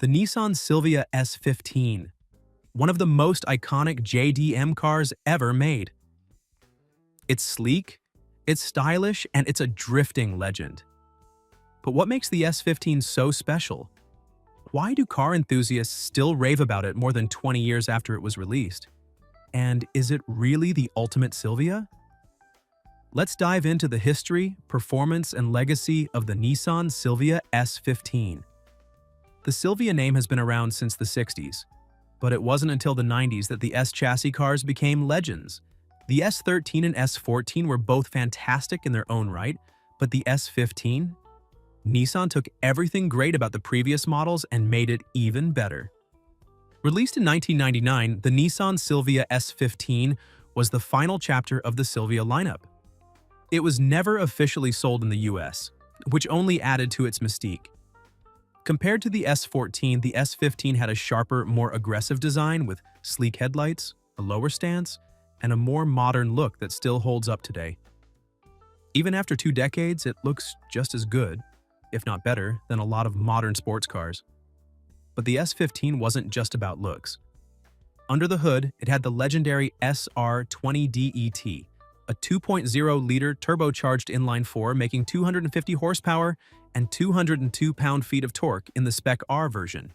The Nissan Silvia S15, one of the most iconic JDM cars ever made. It's sleek, it's stylish, and it's a drifting legend. But what makes the S15 so special? Why do car enthusiasts still rave about it more than 20 years after it was released? And is it really the ultimate Silvia? Let's dive into the history, performance, and legacy of the Nissan Silvia S15. The Silvia name has been around since the 60s, but it wasn't until the 90s that the S-chassis cars became legends. The S13 and S14 were both fantastic in their own right, but the S15? Nissan took everything great about the previous models and made it even better. Released in 1999, the Nissan Silvia S15 was the final chapter of the Silvia lineup. It was never officially sold in the US, which only added to its mystique. Compared to the S14, the S15 had a sharper, more aggressive design with sleek headlights, a lower stance, and a more modern look that still holds up today. Even after 2 decades, it looks just as good, if not better, than a lot of modern sports cars. But the S15 wasn't just about looks. Under the hood, it had the legendary SR20DET, a 2.0-liter turbocharged inline-4 making 250 horsepower and 202 pound-feet of torque in the Spec R version.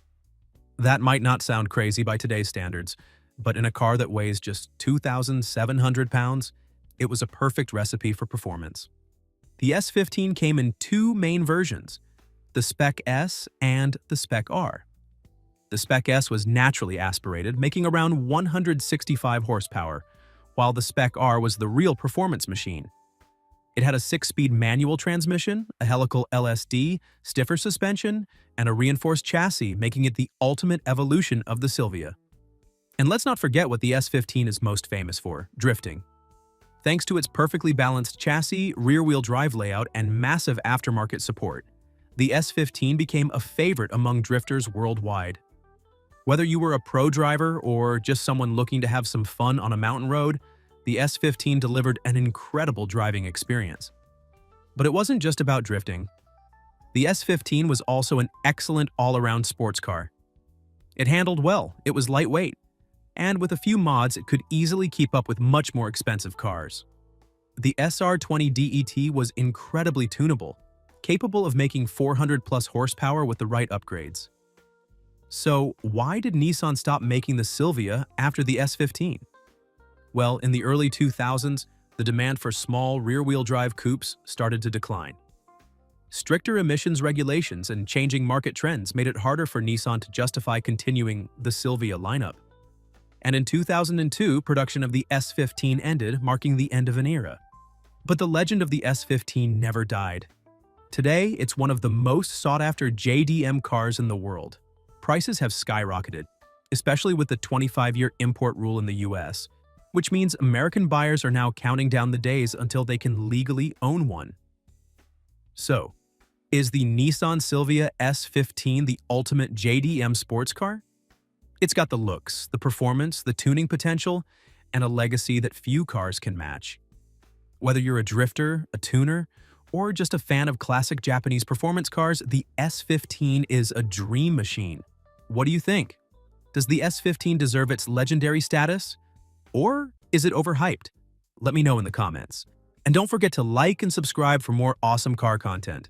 That might not sound crazy by today's standards, but in a car that weighs just 2,700 pounds, it was a perfect recipe for performance. The S15 came in 2 main versions, the Spec S and the Spec R. The Spec S was naturally aspirated, making around 165 horsepower, while the Spec R was the real performance machine. It had a 6-speed manual transmission, a helical LSD, stiffer suspension, and a reinforced chassis, making it the ultimate evolution of the Silvia. And let's not forget what the S15 is most famous for, drifting. Thanks to its perfectly balanced chassis, rear-wheel drive layout, and massive aftermarket support, the S15 became a favorite among drifters worldwide. Whether you were a pro driver or just someone looking to have some fun on a mountain road, the S15 delivered an incredible driving experience. But it wasn't just about drifting. The S15 was also an excellent all-around sports car. It handled well, it was lightweight, and with a few mods it could easily keep up with much more expensive cars. The SR20DET was incredibly tunable, capable of making 400+ horsepower with the right upgrades. So why did Nissan stop making the Silvia after the S15? Well, in the early 2000s, the demand for small rear-wheel drive coupes started to decline. Stricter emissions regulations and changing market trends made it harder for Nissan to justify continuing the Silvia lineup. And in 2002, production of the S15 ended, marking the end of an era. But the legend of the S15 never died. Today, it's one of the most sought-after JDM cars in the world. Prices have skyrocketed, especially with the 25-year import rule in the US, which means American buyers are now counting down the days until they can legally own one. So, is the Nissan Silvia S15 the ultimate JDM sports car? It's got the looks, the performance, the tuning potential, and a legacy that few cars can match. Whether you're a drifter, a tuner, or just a fan of classic Japanese performance cars, the S15 is a dream machine. What do you think? Does the S15 deserve its legendary status? Or is it overhyped? Let me know in the comments. And don't forget to like and subscribe for more awesome car content.